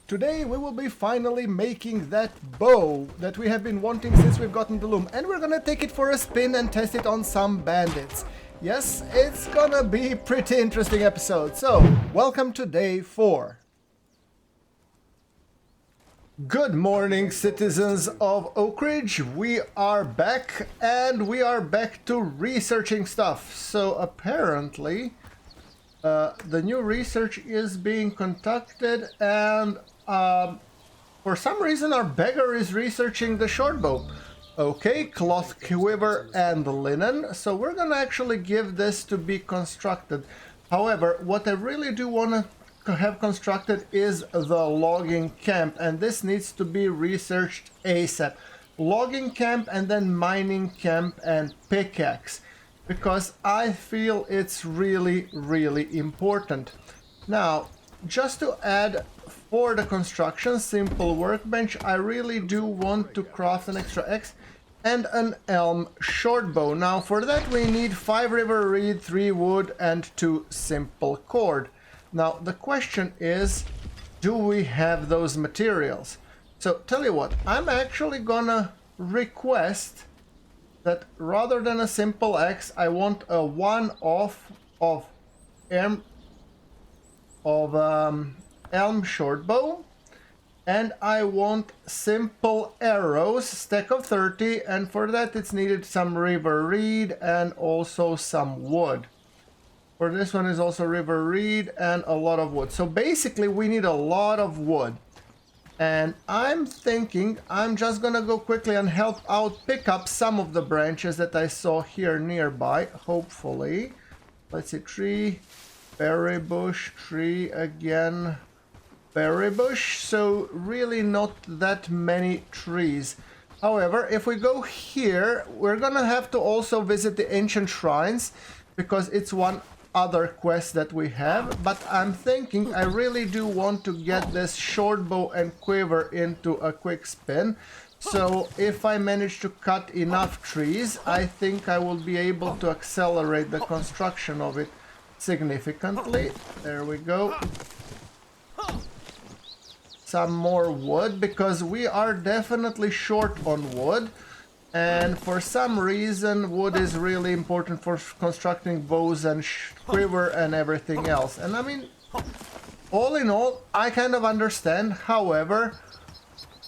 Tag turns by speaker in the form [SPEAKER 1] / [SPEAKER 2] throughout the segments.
[SPEAKER 1] Today we will be finally making that bow that we have been wanting since we've gotten the loom, and we're gonna take it for a spin and test it on some bandits. Yes, it's gonna be a pretty interesting episode, so welcome to day 4. Good morning, citizens of Oak Ridge. We are back, and we are back to researching stuff. So apparently the new research is being conducted, and for some reason our beggar is researching the shortbow. Okay, cloth, quiver, and linen. So we're gonna actually give this to be constructed. However, what I really do want to have constructed is the logging camp, and this needs to be researched ASAP. Logging camp and then mining camp and pickaxe, because I feel it's really important. Now, just to add for the construction, simple workbench, I really do want to craft an extra X and an Elm Shortbow. Now for that we need 5 river reed, 3 wood, and 2 simple cord. Now the question is, do we have those materials? So tell you what, I'm actually gonna request that rather than a simple axe, I want a one-off of Elm Shortbow, and I want simple arrows, stack of 30, and for that it's needed some river reed and also some wood. For this one is also river reed and a lot of wood. So basically we need a lot of wood. And I'm thinking I'm just gonna go quickly and help out pick up some of the branches that I saw here nearby, hopefully. Let's see, tree, berry bush, tree again, berry bush. So really not that many trees. However, if we go here, we're gonna have to also visit the ancient shrines, because it's one other quest that we have. But I'm thinking I really do want to get this shortbow and quiver into a quick spin. So if I manage to cut enough trees, I think I will be able to accelerate the construction of it significantly. There we go. Some more wood, because we are definitely short on wood. And for some reason, wood is really important for constructing bows and quiver and everything else. And I mean, all in all, I kind of understand. However,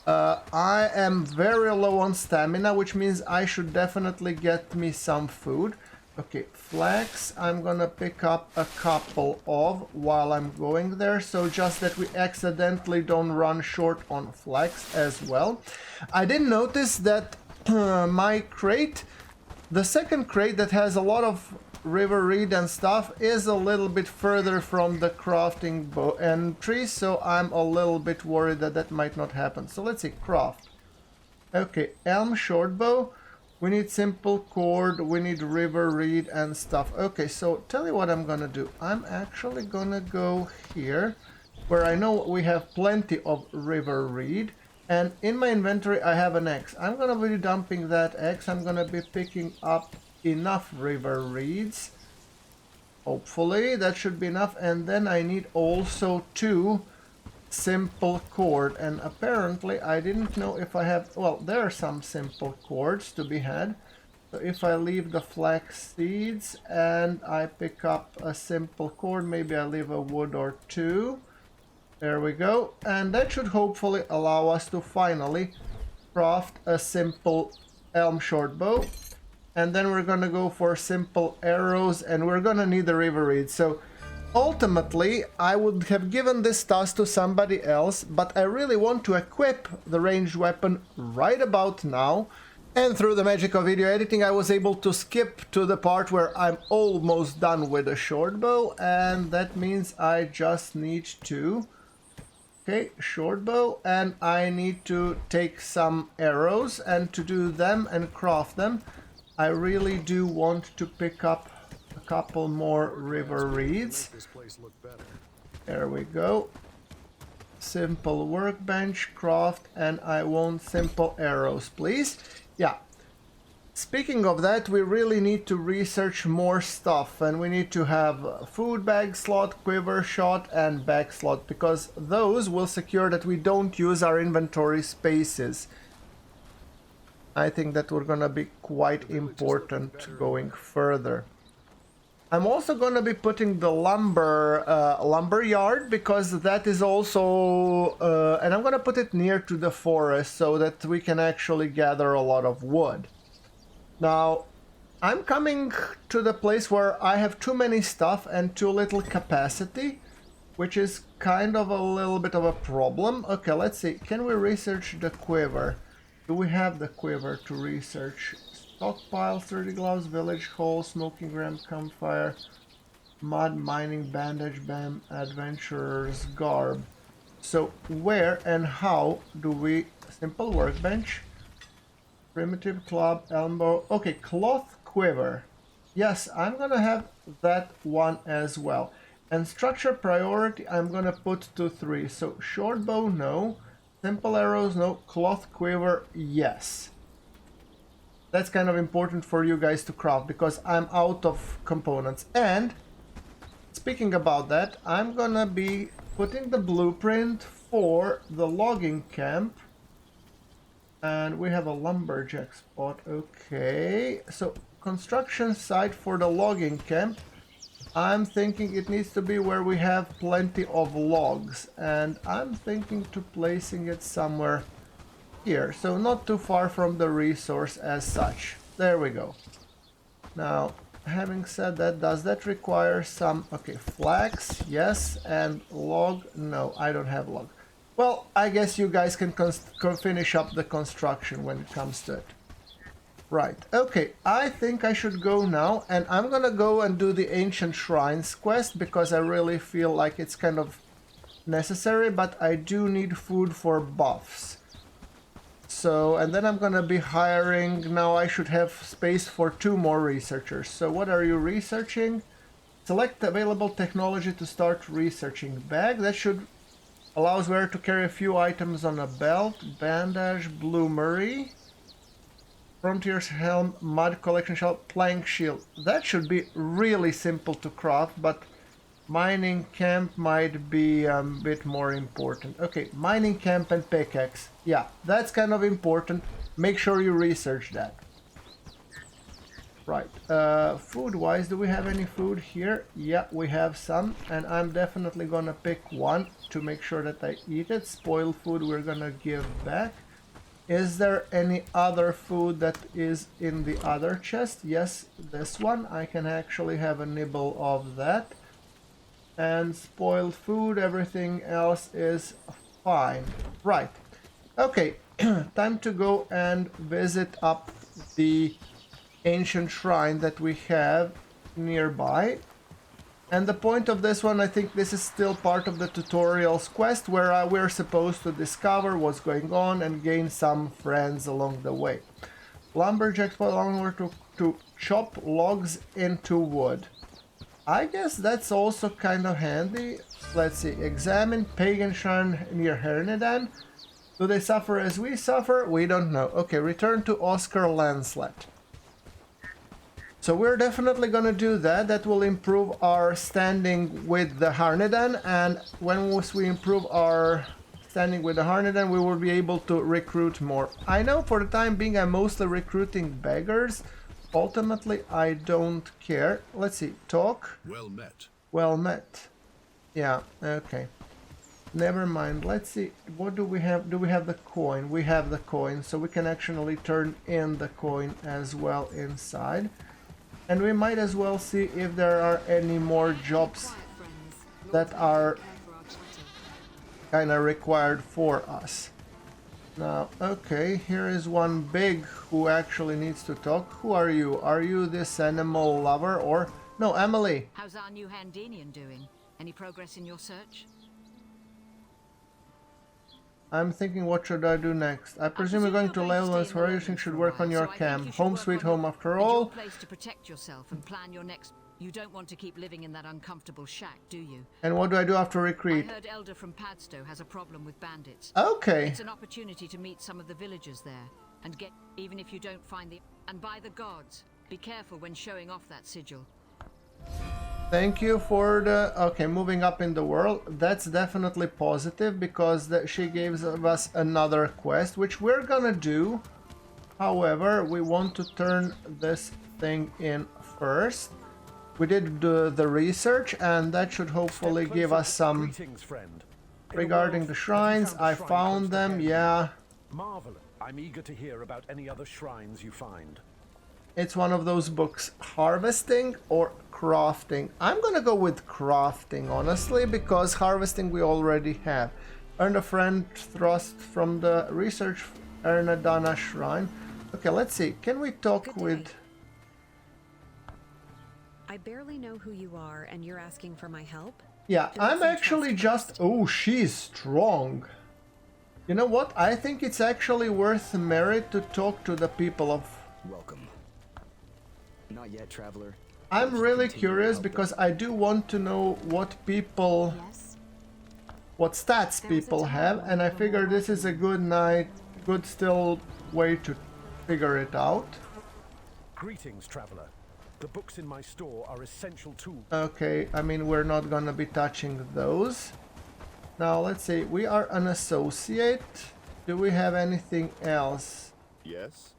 [SPEAKER 1] I am very low on stamina, which means I should definitely get me some food. Okay, flax, I'm gonna pick up a couple of while I'm going there, so just that we accidentally don't run short on flax as well. I did notice that my crate, the second crate that has a lot of river reed and stuff, is a little bit further from the crafting bow entry, so I'm a little bit worried that that might not happen. So let's see, craft. Okay, Elm Shortbow, we need simple cord, we need river reed and stuff. Okay, so tell you what I'm gonna do. I'm actually gonna go here where I know we have plenty of river reed. And in my inventory I have an axe. I'm gonna be dumping that axe. I'm gonna be picking up enough river reeds. Hopefully that should be enough. And then I need also 2 simple cord. And apparently I didn't know if I have... Well, there are some simple cords to be had. So if I leave the flax seeds and I pick up a simple cord, maybe I leave a wood or 2. There we go, and that should hopefully allow us to finally craft a simple Elm Shortbow. And then we're gonna go for simple arrows, and we're gonna need the river reed. So ultimately I would have given this task to somebody else, but I really want to equip the ranged weapon right about now. And through the magic of video editing, I was able to skip to the part where I'm almost done with the shortbow, and that means I just need to... Okay, shortbow, and I need to take some arrows, and to do them and craft them, I really do want to pick up a couple more river reeds. There we go. Simple workbench, craft, and I want simple arrows, please. Yeah. Speaking of that, we really need to research more stuff, and we need to have food bag slot, quiver shot, and bag slot, because those will secure that we don't use our inventory spaces. I think that we're gonna be quite important going further. I'm also gonna be putting the lumber yard, because that is also, and I'm gonna put it near to the forest so that we can actually gather a lot of wood. Now, I'm coming to the place where I have too many stuff and too little capacity, which is kind of a little bit of a problem. Okay, let's see. Can we research the quiver? Do we have the quiver to research? Stockpile, 30 gloves, village hole, smoking ramp, campfire, mud, mining, bandage, bam, adventurer's garb. So where and how do we... Simple workbench, primitive club, elbow. Okay, cloth quiver. Yes, I'm gonna have that one as well. And structure priority, I'm gonna put to 3. So short bow, no. Simple arrows, no. Cloth quiver, yes. That's kind of important for you guys to craft, because I'm out of components. And speaking about that, I'm gonna be putting the blueprint for the logging camp. And we have a lumberjack spot. Okay, so construction site for the logging camp. I'm thinking it needs to be where we have plenty of logs, and I'm thinking to placing it somewhere here, so not too far from the resource as such. There we go. Now, having said that, does that require some... Okay, flax, yes, and log, no, I don't have log. Well, I guess you guys can finish up the construction when it comes to it. Right, okay, I think I should go now, and I'm gonna go and do the Ancient Shrines quest, because I really feel like it's kind of necessary, but I do need food for buffs. So, and then I'm gonna be hiring... Now I should have space for 2 more researchers. So what are you researching? Select available technology to start researching. Bag, that should... Allows wearer to carry a few items on a belt. Bandage, bloomery. Frontier's helm, mud collection shell, plank shield. That should be really simple to craft, but mining camp might be a bit more important. Okay, mining camp and pickaxe. Yeah, that's kind of important. Make sure you research that. Right, food-wise, do we have any food here? Yeah, we have some, and I'm definitely gonna pick one to make sure that I eat it. Spoiled food we're gonna give back. Is there any other food that is in the other chest? Yes, this one. I can actually have a nibble of that. And spoiled food, everything else is fine. Right. Okay, time to go and visit up the ancient shrine that we have nearby. And the point of this one, I think this is still part of the tutorial's quest, where we're supposed to discover what's going on and gain some friends along the way. Lumberjacks along to chop logs into wood. I guess that's also kind of handy. Let's see, examine pagan shrine near Hernidan. Do they suffer as we suffer? We don't know. Okay, return to Oscar Lancelot. So we're definitely gonna do that. That will improve our standing with the Harnidan, and when we improve our standing with the Harnidan, we will be able to recruit more. I know for the time being I'm mostly recruiting beggars. Ultimately, I don't care. Let's see, talk.
[SPEAKER 2] Well met.
[SPEAKER 1] Well met. Yeah, okay. Never mind. Let's see, what do we have? Do we have the coin? We have the coin, so we can actually turn in the coin as well inside. And we might as well see if there are any more jobs that are kind of required for us. Now, okay, here is one big who actually needs to talk. Who are you? Are you this animal lover or... No, Emily.
[SPEAKER 3] How's our new Handenian doing? Any progress in your search?
[SPEAKER 1] I'm thinking, what should I do next? I presume you're going to Leyland's where you think should work on your camp. Home sweet home after all.
[SPEAKER 3] Place to protect yourself and plan your next... You don't want to keep living in that uncomfortable shack, do you?
[SPEAKER 1] And what do I do after recruit?
[SPEAKER 3] I heard Elder from Padstow has a problem with bandits.
[SPEAKER 1] Okay.
[SPEAKER 3] It's an opportunity to meet some of the villagers there. and get, even if you don't find the... And by the gods, be careful when showing off that sigil.
[SPEAKER 1] Thank you for the... Okay, moving up in the world. That's definitely positive because she gives us another quest, which we're gonna do. However, we want to turn this thing in first. We did the research, and that should hopefully give us some...
[SPEAKER 2] Greetings, friend.
[SPEAKER 1] Regarding the shrines, I found them, yeah.
[SPEAKER 2] Marvelous. I'm eager to hear about any other shrines you find.
[SPEAKER 1] It's one of those books, harvesting or crafting. I'm gonna go with crafting, honestly, because harvesting we already have. Earn a friend thrust from the research Ernadana shrine. Okay, let's see. Can we talk with...
[SPEAKER 4] I barely know who you are and you're asking for my help?
[SPEAKER 1] Yeah, I'm actually just... Oh, she's strong. You know what? I think it's actually worth merit to talk to the people of...
[SPEAKER 5] Welcome. Not yet, traveler.
[SPEAKER 1] I'm really curious because I do want to know what people...
[SPEAKER 4] Yes.
[SPEAKER 1] What stats people have, and I figure this is a good still way to figure it out.
[SPEAKER 2] Greetings, traveler. The books in my store are essential tools.
[SPEAKER 1] Okay, I mean, we're not gonna be touching those. Now, let's see. We are an associate. Do we have anything else?
[SPEAKER 6] Yes.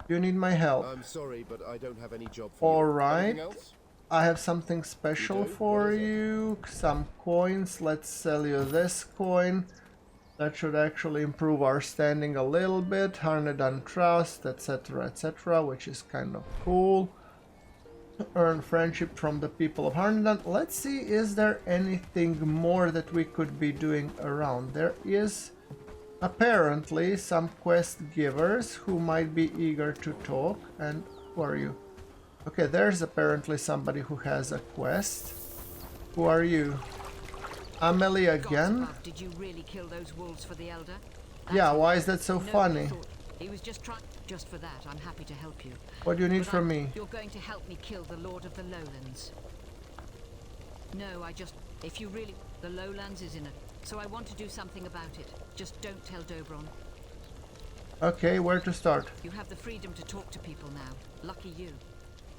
[SPEAKER 1] You need my help.
[SPEAKER 6] I'm sorry, but I don't have any job for you.
[SPEAKER 1] Alright.
[SPEAKER 6] Anything else?
[SPEAKER 1] I have something special
[SPEAKER 6] do?
[SPEAKER 1] for
[SPEAKER 6] What is it?
[SPEAKER 1] you. Some coins. Let's sell you this coin. That should actually improve our standing a little bit. Harnedan Trust, etc., etc., which is kind of cool. Earn friendship from the people of Harnedan. Let's see, is there anything more that we could be doing around? There is apparently some quest givers who might be eager to talk. And who are you? Okay, there's apparently somebody who has a quest. Who are you? Amelie again?
[SPEAKER 3] Gods above, did you really kill those wolves for the Elder?
[SPEAKER 1] Yeah, why is that so
[SPEAKER 3] Nobody
[SPEAKER 1] funny?
[SPEAKER 3] thought- He was just trying... Just for that, I'm happy to help you.
[SPEAKER 1] What do you need
[SPEAKER 3] But
[SPEAKER 1] from me?
[SPEAKER 3] You're going to help me kill the Lord of the Lowlands. No, if you really... The Lowlands is in it, so I want to do something about it. Just don't tell Dobron.
[SPEAKER 1] Okay, where to start?
[SPEAKER 3] You have the freedom to talk to people now. Lucky you.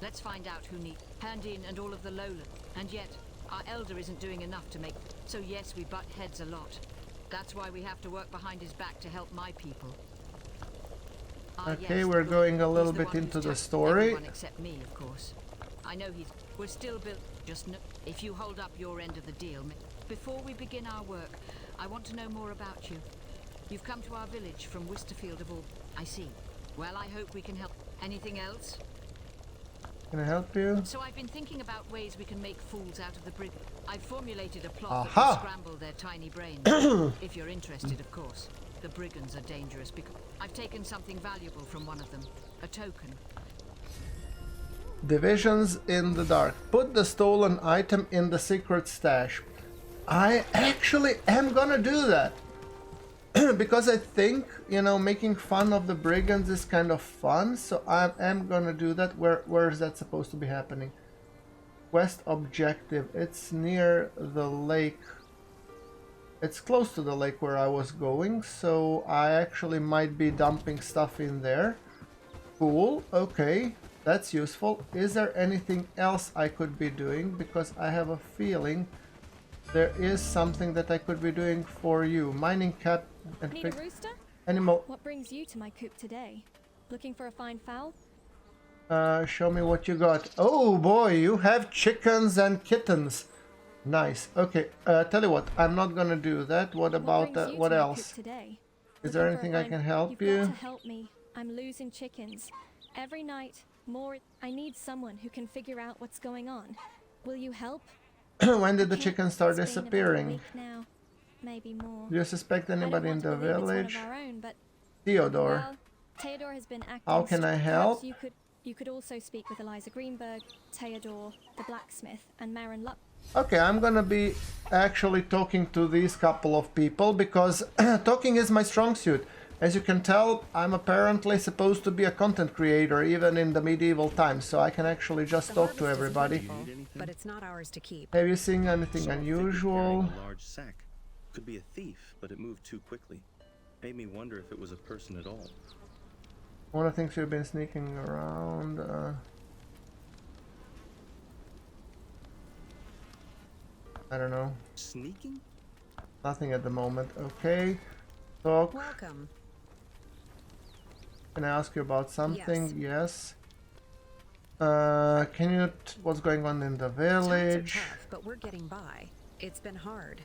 [SPEAKER 3] Let's find out who need... Handin and all of the Lowlands. And yet, our Elder isn't doing enough to make... So yes, we butt heads a lot. That's why we have to work behind his back to help my people.
[SPEAKER 1] Okay,
[SPEAKER 3] yes,
[SPEAKER 1] we're
[SPEAKER 3] the
[SPEAKER 1] going a
[SPEAKER 3] Lord.
[SPEAKER 1] little
[SPEAKER 3] He's the
[SPEAKER 1] bit
[SPEAKER 3] one
[SPEAKER 1] into
[SPEAKER 3] who's
[SPEAKER 1] the
[SPEAKER 3] touched
[SPEAKER 1] story.
[SPEAKER 3] everyone except me, of course. I know we're still built. Just know, if you hold up your end of the deal. Before we begin our work, I want to know more about you. You've come to our village from Wisterfield of all. I see. Well, I hope we can help. Anything else?
[SPEAKER 1] Can I help you?
[SPEAKER 3] So I've been thinking about ways we can make fools out of the brig. I've formulated a plot
[SPEAKER 1] Aha!
[SPEAKER 3] that will scramble their tiny brains. If you're interested, of course. The brigands are dangerous because I've taken something valuable from one of them. A token.
[SPEAKER 1] Divisions in the dark. Put the stolen item in the secret stash. I actually am gonna do that. Because I think, you know, making fun of the brigands is kind of fun. So I am gonna do that. Where is that supposed to be happening? Quest objective. It's near the lake. It's close to the lake where I was going, so I actually might be dumping stuff in there. Cool, okay, that's useful. Is there anything else I could be doing? Because I have a feeling there is something that I could be doing for you. Mining cat and
[SPEAKER 7] Need a rooster?
[SPEAKER 1] animal.
[SPEAKER 7] What brings you to my coop today? Looking for a fine fowl?
[SPEAKER 1] Show me what you got. Oh boy, you have chickens and kittens. Nice. Okay, tell you what, I'm not gonna do that. What about
[SPEAKER 7] brings you
[SPEAKER 1] what
[SPEAKER 7] to my
[SPEAKER 1] else?
[SPEAKER 7] coop today?
[SPEAKER 1] Is there
[SPEAKER 7] Looking for a
[SPEAKER 1] anything I
[SPEAKER 7] fine-
[SPEAKER 1] can help
[SPEAKER 7] You've
[SPEAKER 1] you?
[SPEAKER 7] got to help me. I'm losing chickens. Every night, more. I need someone who can figure out what's going on. Will you help?
[SPEAKER 1] When did the
[SPEAKER 7] Okay,
[SPEAKER 1] chickens start
[SPEAKER 7] it's been about a
[SPEAKER 1] disappearing?
[SPEAKER 7] week now, maybe more.
[SPEAKER 1] Do you suspect
[SPEAKER 7] I don't
[SPEAKER 1] anybody in
[SPEAKER 7] want to
[SPEAKER 1] the
[SPEAKER 7] believe it's one
[SPEAKER 1] village?
[SPEAKER 7] of our own, but
[SPEAKER 1] Theodore.
[SPEAKER 7] well, Theodore has been acting.
[SPEAKER 1] How can I
[SPEAKER 7] Perhaps
[SPEAKER 1] help?
[SPEAKER 7] You could also speak with Eliza Greenberg, Theodore, the blacksmith, and Marin Luck.
[SPEAKER 1] Okay, I'm gonna be actually talking to these couple of people because talking is my strong suit. As you can tell, I'm apparently supposed to be a content creator even in the medieval times, so I can actually just
[SPEAKER 4] The
[SPEAKER 1] talk to
[SPEAKER 4] harvest is
[SPEAKER 1] everybody.
[SPEAKER 4] plentiful, but it's not ours to keep.
[SPEAKER 1] Have you seen anything
[SPEAKER 8] Saw a figure
[SPEAKER 1] unusual?
[SPEAKER 8] carrying a large sack. Could be a thief, but it moved too quickly. Made me wonder if it was a person at all.
[SPEAKER 1] Mona thinks you've been sneaking around. I don't know.
[SPEAKER 5] Sneaking?
[SPEAKER 1] Nothing at the moment. Okay. Talk.
[SPEAKER 4] Welcome.
[SPEAKER 1] Can I ask you about something?
[SPEAKER 4] Yes.
[SPEAKER 1] Can you... what's going on in the
[SPEAKER 4] Times are
[SPEAKER 1] village?
[SPEAKER 4] tough, but we're getting by. It's been hard.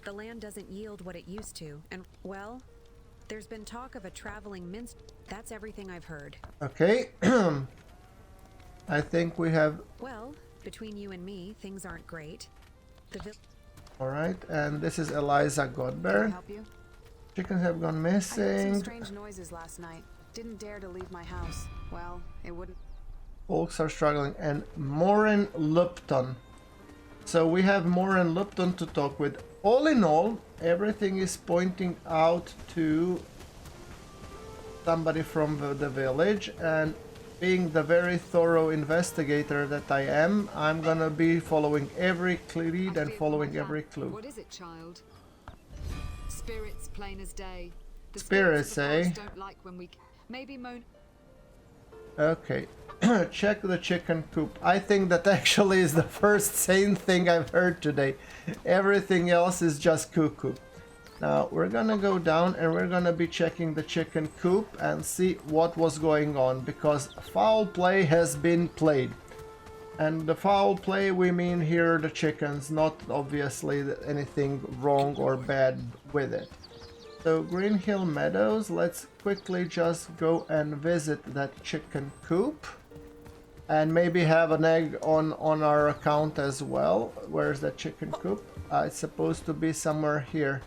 [SPEAKER 4] The land doesn't yield what it used to, and, well, there's been talk of a traveling minstrel. That's everything I've heard.
[SPEAKER 1] Okay. I think we have...
[SPEAKER 4] Well, between you and me, things aren't great.
[SPEAKER 1] Alright, and this is Eliza
[SPEAKER 8] Can I
[SPEAKER 1] Godbear.
[SPEAKER 8] help you?
[SPEAKER 1] Chickens have gone
[SPEAKER 8] I heard some
[SPEAKER 1] missing.
[SPEAKER 8] strange noises last night. Didn't dare to leave my house. Well, it wouldn't.
[SPEAKER 1] Folks are struggling. And Morin Lupton. So we have Morin Lupton to talk with. All in all, everything is pointing out to somebody from the village, and being the very thorough investigator that I am, I'm gonna be following every lead and following every clue.
[SPEAKER 9] What is it, child? Spirits, plain as day. The
[SPEAKER 1] Spirits,
[SPEAKER 9] of the forest
[SPEAKER 1] eh?
[SPEAKER 9] don't like when we... Maybe Mona...
[SPEAKER 1] Okay, check the chicken coop. I think that actually is the first sane thing I've heard today. Everything else is just cuckoo. Now we're gonna go down and we're gonna be checking the chicken coop and see what was going on, because foul play has been played. And the foul play, we mean here the chickens, not obviously anything wrong or bad with it. So Green Hill Meadows, let's quickly just go and visit that chicken coop. And maybe have an egg on our account as well. Where's that chicken coop? It's supposed to be somewhere here.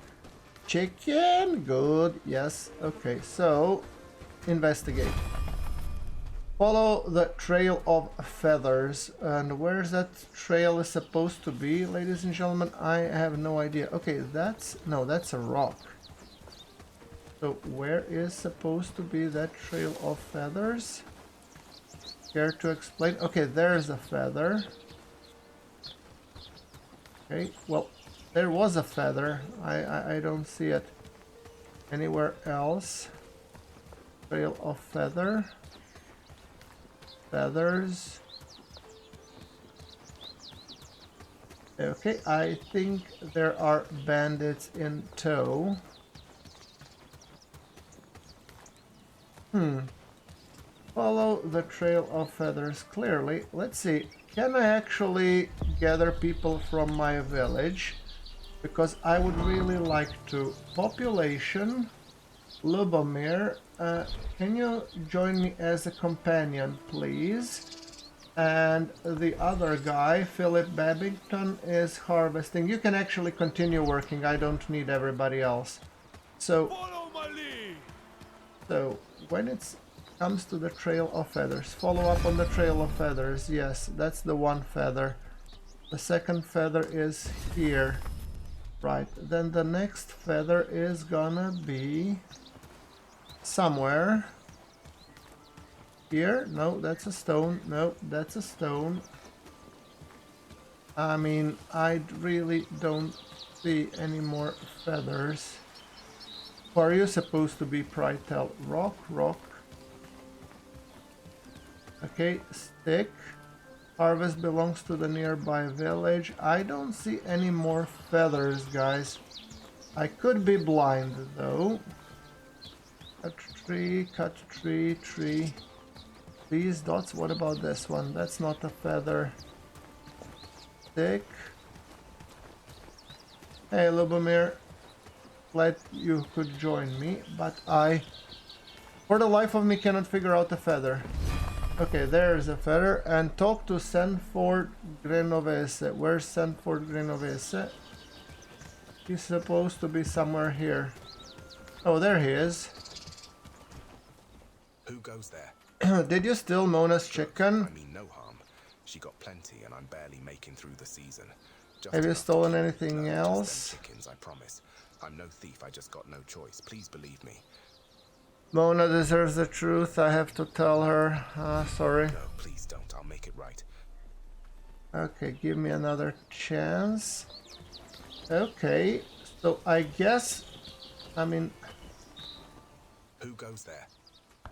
[SPEAKER 1] Chicken, good, yes, okay, so investigate. Follow the trail of feathers. And where's that trail is supposed to be, ladies and gentlemen? I have no idea. Okay, that's a rock. So where is supposed to be that trail of feathers? Care to explain? Okay, there's a feather. Okay, well, there was a feather. I don't see it anywhere else. Trail of feather. Feathers. Okay, I think there are bandits in tow. Follow the trail of feathers clearly. Let's see. Can I actually gather people from my village? Because I would really like to. Population, Lubomir, can you join me as a companion, please? And the other guy, Philip Babington, is harvesting. You can actually continue working. I don't need everybody else. So,
[SPEAKER 2] Follow my lead.
[SPEAKER 1] so when it comes to the trail of feathers, follow up on the trail of feathers. Yes, that's the one feather. The second feather is here. Right, then the next feather is gonna be somewhere here. No, that's a stone. No, that's a stone. I mean, I really don't see any more feathers. Who are you supposed to be, Prytel? Rock, rock. Okay, stick. Harvest belongs to the nearby village. I don't see any more feathers, guys. I could be blind, though. Cut tree, tree. These dots, what about this one? That's not a feather. Stick. Hey, Lubomir. Glad you could join me, but I, for the life of me, cannot figure out the feather. Okay, there's a feather. And talk to Sanford Grenovese. Where's Sanford Grenovese? He's supposed to be somewhere here. Oh, there he is.
[SPEAKER 10] Who goes there?
[SPEAKER 1] Did you steal Mona's chicken?
[SPEAKER 10] I mean, no harm. She got plenty, and I'm barely making through the season. Just
[SPEAKER 1] Have you
[SPEAKER 10] enough to
[SPEAKER 1] stolen
[SPEAKER 10] keep
[SPEAKER 1] anything
[SPEAKER 10] just
[SPEAKER 1] else?
[SPEAKER 10] them chickens, I promise. I'm no thief. I just got no choice. Please believe me.
[SPEAKER 1] Mona deserves the truth. I have to tell her. Sorry.
[SPEAKER 10] No, please don't. I'll make it right.
[SPEAKER 1] Okay, give me another chance. Okay, so I guess, I mean...
[SPEAKER 10] Who goes there?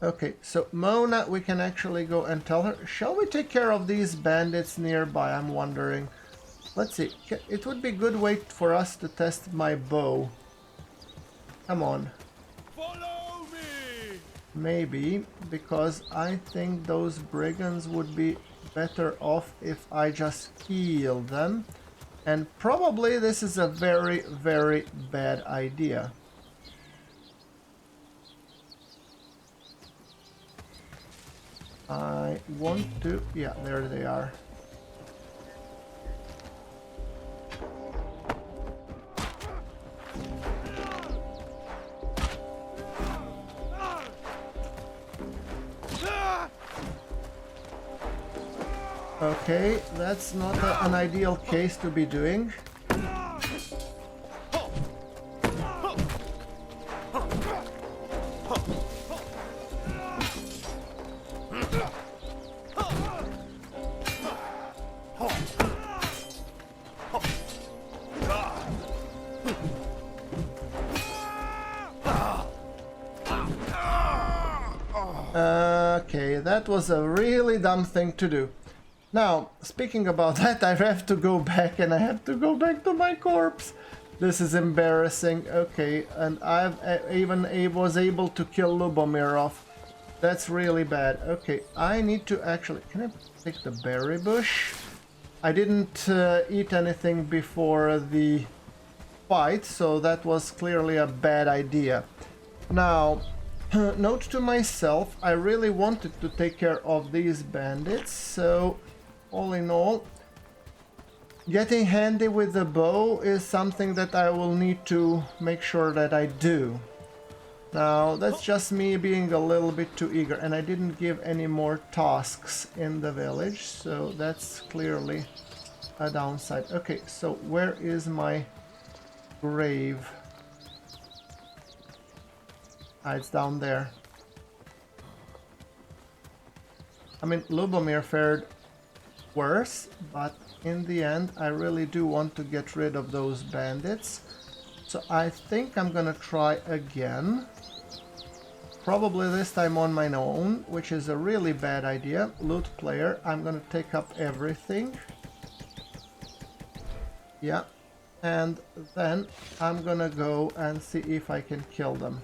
[SPEAKER 1] Okay, so Mona, we can actually go and tell her. Shall we take care of these bandits nearby? I'm wondering. Let's see. It would be a good way for us to test my bow. Come on.
[SPEAKER 2] Follow me!
[SPEAKER 1] Maybe, because I think those brigands would be better off if I just kill them. And probably this is a very, very bad idea. I want to... yeah, there they are. Okay, that's not an ideal case to be doing. Okay, that was a really dumb thing to do. Now, speaking about that, I have to go back and I have to go back to my corpse. This is embarrassing. Okay, and I was able to kill Lubomirov. That's really bad. Okay, I need to actually... can I take the berry bush? I didn't eat anything before the fight, so that was clearly a bad idea. Now... note to myself, I really wanted to take care of these bandits, so all in all, getting handy with the bow is something that I will need to make sure that I do. Now, that's just me being a little bit too eager, and I didn't give any more tasks in the village, so that's clearly a downside. Okay, so where is my grave? Ah, it's down there. I mean, Lubomir fared worse, but in the end, I really do want to get rid of those bandits. So I think I'm gonna try again. Probably this time on my own, which is a really bad idea. Loot player, I'm gonna take up everything. Yeah. And then I'm gonna go and see if I can kill them.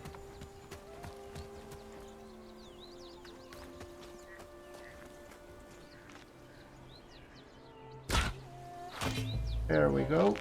[SPEAKER 1] There we go.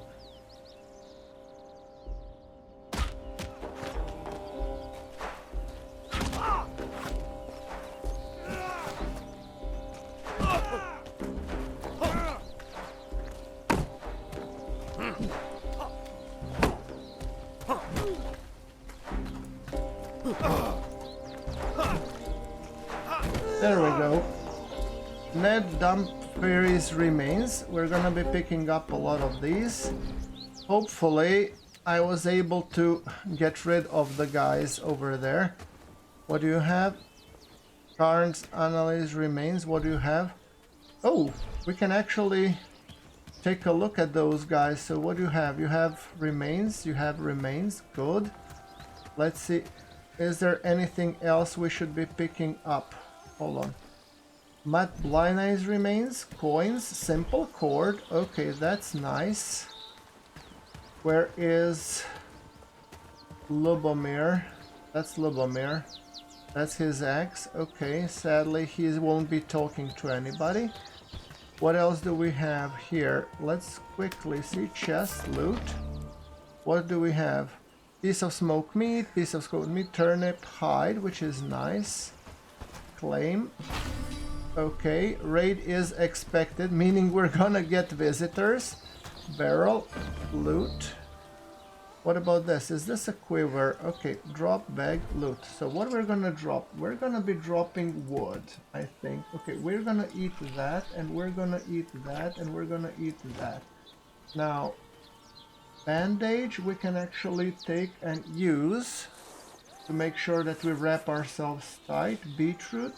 [SPEAKER 1] There we go. Ned dumped Fairy's remains. We're gonna be picking up a lot of these. Hopefully I was able to get rid of the guys over there. What do you have? Karn's analyze remains. What do you have? Oh, we can actually take a look at those guys. So what do you have? You have remains. You have remains. Good. Let's see. Is there anything else we should be picking up? Hold on. Matt Blind Eyes remains, coins, simple cord. Okay, that's nice. Where is Lubomir? That's Lubomir. That's his axe. Okay, sadly he won't be talking to anybody. What else do we have here? Let's quickly see. Chest, loot. What do we have? Piece of smoked meat, piece of smoked meat, turnip, hide, which is nice. Claim. Okay, raid is expected, meaning we're gonna get visitors. Barrel, loot. What about this? Is this a quiver? Okay, drop bag, loot. So what we're gonna drop? We're gonna be dropping wood, I think. Okay, we're gonna eat that, and we're gonna eat that, and we're gonna eat that. Now, bandage we can actually take and use to make sure that we wrap ourselves tight. Beetroot.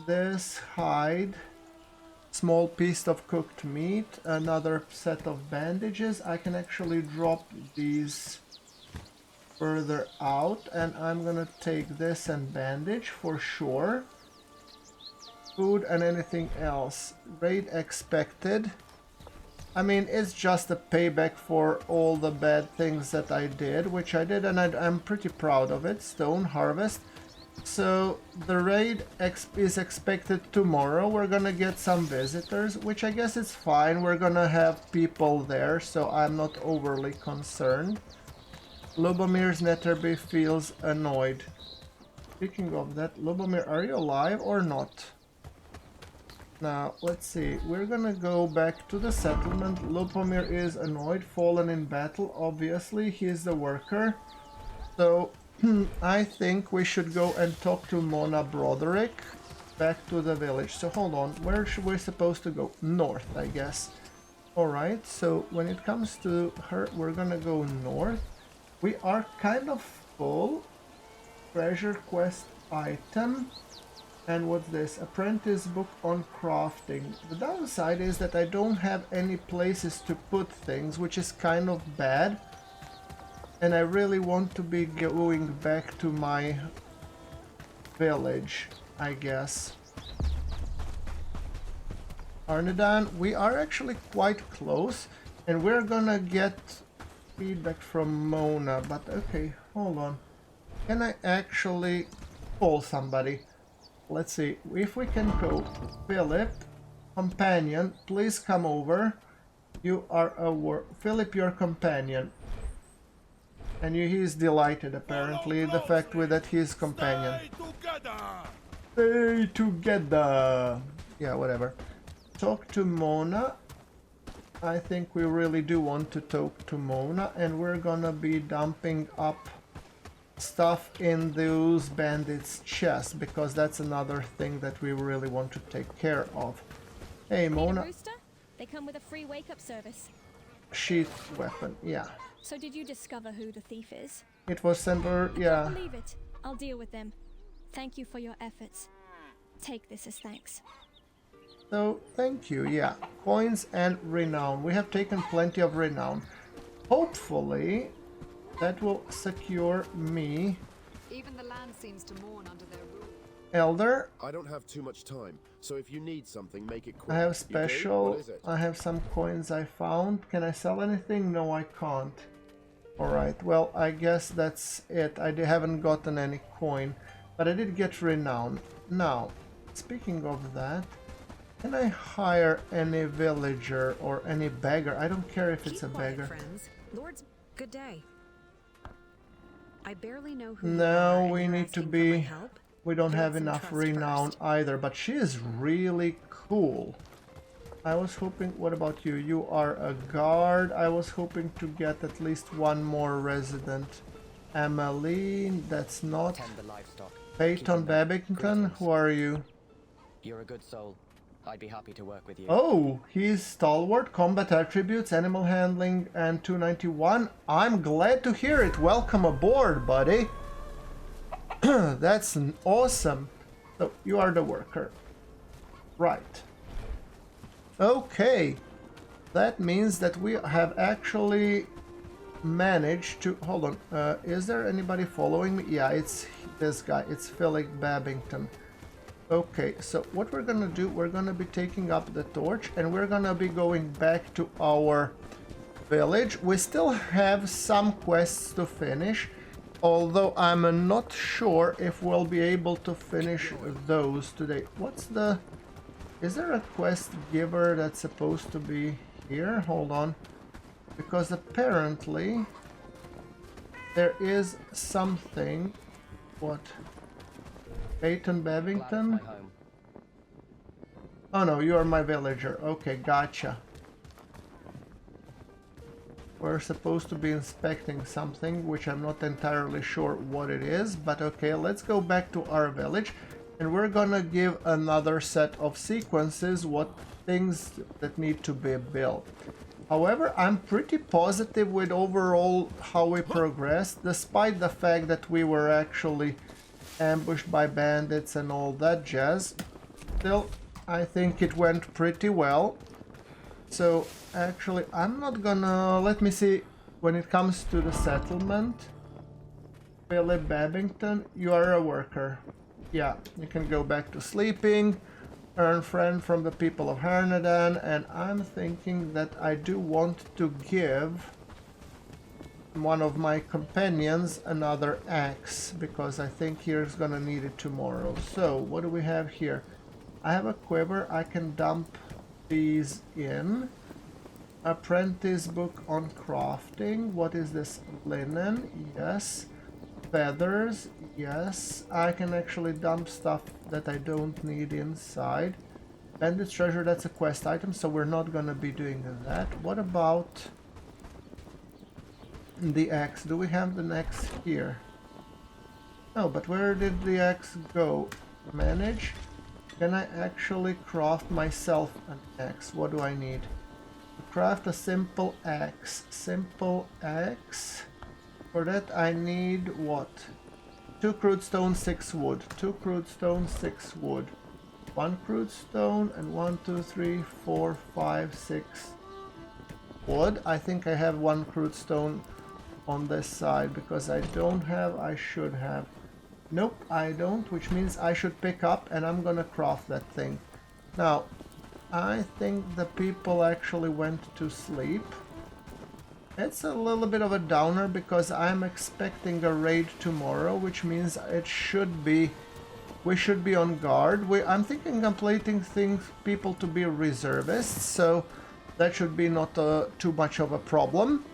[SPEAKER 1] This hide, small piece of cooked meat, another set of bandages. I can actually drop these further out, and I'm gonna take this and bandage for sure. Food and anything else. Raid expected. I mean, it's just a payback for all the bad things that I did, which I did, and I'm pretty proud of it. Stone harvest. So the raid is expected tomorrow. We're gonna get some visitors, which I guess is fine. We're gonna have people there, so I'm not overly concerned. Lubomir's Netterby feels annoyed. Speaking of that, Lubomir, are you alive or not? Now, let's see. We're gonna go back to the settlement. Lubomir is annoyed, fallen in battle. Obviously, he's the worker. So, I think we should go and talk to Mona Broderick back to the village. So, hold on. Where should we supposed to go? North, I guess. Alright, so when it comes to her, we're gonna go north. We are kind of full. Treasure quest item. And what's this? Apprentice book on crafting. The downside is that I don't have any places to put things, which is kind of bad. And I really want to be going back to my village, I guess. Arnedan, we are actually quite close, and we're gonna get feedback from Mona, but okay, hold on. Can I actually call somebody? Let's see, if we can go. Philip, companion, please come over. You are a Philip, your companion. And he's delighted, apparently, the fact that he's companion. Stay together! Yeah, whatever. Talk to Mona. I think we really do want to talk to Mona, and we're gonna be dumping up stuff in those bandits' chests, because that's another thing that we really want to take care of. Hey, Mona.
[SPEAKER 7] Rooster? They come with a free wake-up service.
[SPEAKER 1] Sheath weapon, yeah.
[SPEAKER 7] So did you discover who the thief is?
[SPEAKER 1] It was sent her,
[SPEAKER 7] I
[SPEAKER 1] yeah.
[SPEAKER 7] can't believe it. I'll deal with them. Thank you for your efforts. Take this as thanks.
[SPEAKER 1] So, thank you, yeah. Coins and renown. We have taken plenty of renown. Hopefully, that will secure me.
[SPEAKER 9] Even the land seems to mourn under their rule.
[SPEAKER 1] Elder.
[SPEAKER 6] I don't have too much time, so if you need something, make it quick.
[SPEAKER 1] I have special.
[SPEAKER 6] What is it?
[SPEAKER 1] I have some coins I found. Can I sell anything? No, I can't. Alright, well, I guess that's it. I haven't gotten any coin, but I did get renown. Now, speaking of that, can I hire any villager or any beggar? I don't care if it's a beggar.
[SPEAKER 4] Friends. Lord's good day. I barely know who
[SPEAKER 1] No, we need to be... We don't have enough renown either, but she is really cool. I was hoping... What about you? You are a guard. I was hoping to get at least one more resident. Emmeline, that's not... Peyton Babington, who are you?
[SPEAKER 11] You're a good soul. I'd be happy to work with you.
[SPEAKER 1] Oh, he's stalwart, combat attributes, animal handling, and 291. I'm glad to hear it. Welcome aboard, buddy. That's awesome. So, you are the worker. Right. Okay. That means that we have actually managed to... Hold on. Is there anybody following me? Yeah, it's this guy. It's Philip Babington. Okay, so what we're gonna do, we're gonna be taking up the torch and we're gonna be going back to our village. We still have some quests to finish, although I'm not sure if we'll be able to finish those today. What's the... Is there a quest giver that's supposed to be here? Hold on. Because apparently there is something... What? Peyton Babington? Oh no, you are my villager. Okay, gotcha. We're supposed to be inspecting something, which I'm not entirely sure what it is, but okay, let's go back to our village, and we're gonna give another set of sequences, what things that need to be built. However, I'm pretty positive with overall how we progressed, despite the fact that we were actually ambushed by bandits and all that jazz. Still, I think it went pretty well. So, actually, I'm not gonna... Let me see, when it comes to the settlement, Billy Babington, you are a worker. Yeah, you can go back to sleeping. Earn friend from the people of Hernadan, and I'm thinking that I do want to give one of my companions another axe, because I think he's gonna need it tomorrow. So, what do we have here? I have a quiver, I can dump these in. Apprentice book on crafting. What is this? Linen, yes. Feathers, yes. I can actually dump stuff that I don't need inside. Bandits treasure, that's a quest item, so we're not gonna be doing that. What about the axe? Do we have the axe here? No, but where did the axe go? Manage? Can I actually craft myself an axe? What do I need? To craft a simple axe. Simple axe. For that I need what? 2 crude stone, 6 wood. 2 crude stone, 6 wood. 1 crude stone and 1, 2, 3, 4, 5, 6 wood. I think I have 1 crude stone on this side because I don't have, I should have. Nope, I don't, which means I should pick up and I'm gonna craft that thing. Now, I think the people actually went to sleep. It's a little bit of a downer because I'm expecting a raid tomorrow, which means it should be, we should be on guard. I'm thinking completing people to be reservists, so that should be not too much of a problem.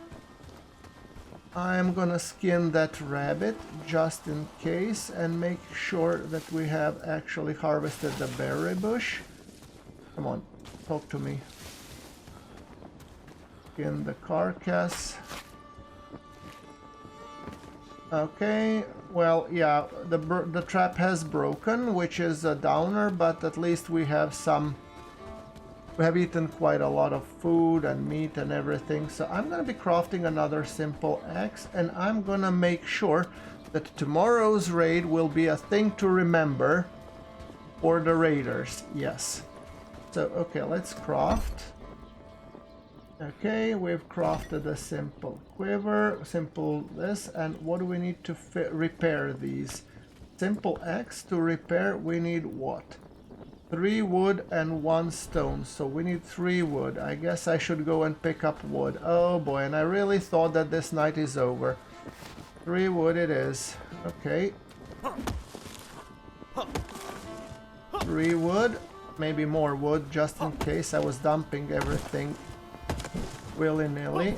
[SPEAKER 1] I'm gonna skin that rabbit just in case and make sure that we have actually harvested the berry bush. Come on, talk to me. Skin the carcass. Okay, well, yeah, the trap has broken, which is a downer, but at least we have some. We have eaten quite a lot of food and meat and everything, so I'm gonna be crafting another simple axe, and I'm gonna make sure that tomorrow's raid will be a thing to remember for the raiders. Yes. So, okay, let's craft. Okay, we've crafted a simple quiver, simple this, and what do we need to repair these? Simple axe to repair, we need what? 3 wood and 1 stone, so we need 3 wood. I guess I should go and pick up wood. Oh boy, and I really thought that this night is over. 3 wood it is. Okay. 3 wood, maybe more wood, just in case I was dumping everything willy-nilly.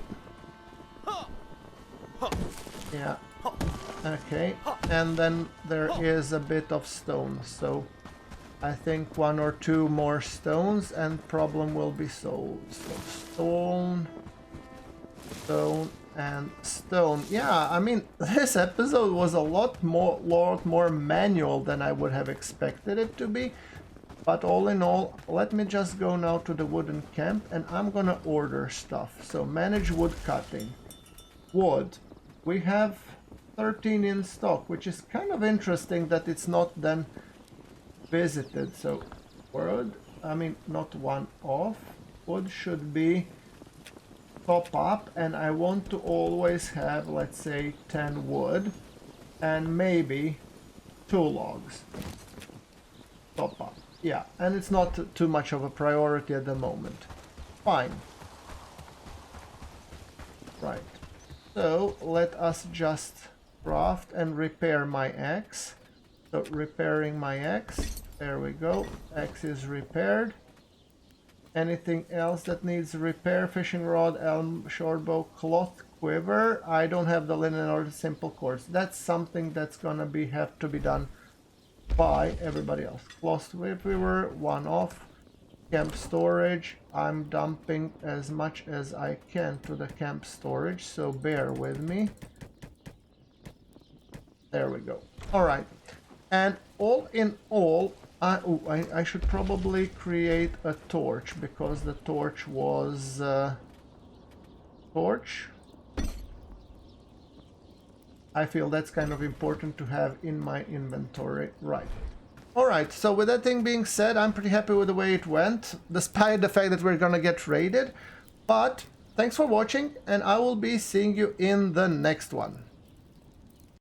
[SPEAKER 1] Yeah. Okay, and then there is a bit of stone, so I think 1 or 2 more stones and problem will be solved. So stone, stone, and stone. Yeah, I mean, this episode was a lot more manual than I would have expected it to be. But all in all, let me just go now to the wooden camp and I'm gonna order stuff. So manage wood cutting. Wood. We have 13 in stock, which is kind of interesting that it's not then visited. So wood, I mean not one off. Wood should be top up, and I want to always have, let's say, 10 wood and maybe 2 logs. Top up. Yeah, and it's not too much of a priority at the moment. Fine. Right. So let us just craft and repair my axe. So repairing my axe. There we go. Axe is repaired. Anything else that needs repair? Fishing rod, elm shortbow, cloth quiver. I don't have the linen or the simple cords. That's something that's gonna have to be done by everybody else. Cloth quiver, 1 off. Camp storage. I'm dumping as much as I can to the camp storage, so bear with me. There we go. Alright. And all in all, I should probably create a torch, because the torch was... torch? I feel that's kind of important to have in my inventory. Right. Alright, so with that thing being said, I'm pretty happy with the way it went, despite the fact that we're gonna get raided. But thanks for watching, and I will be seeing you in the next one.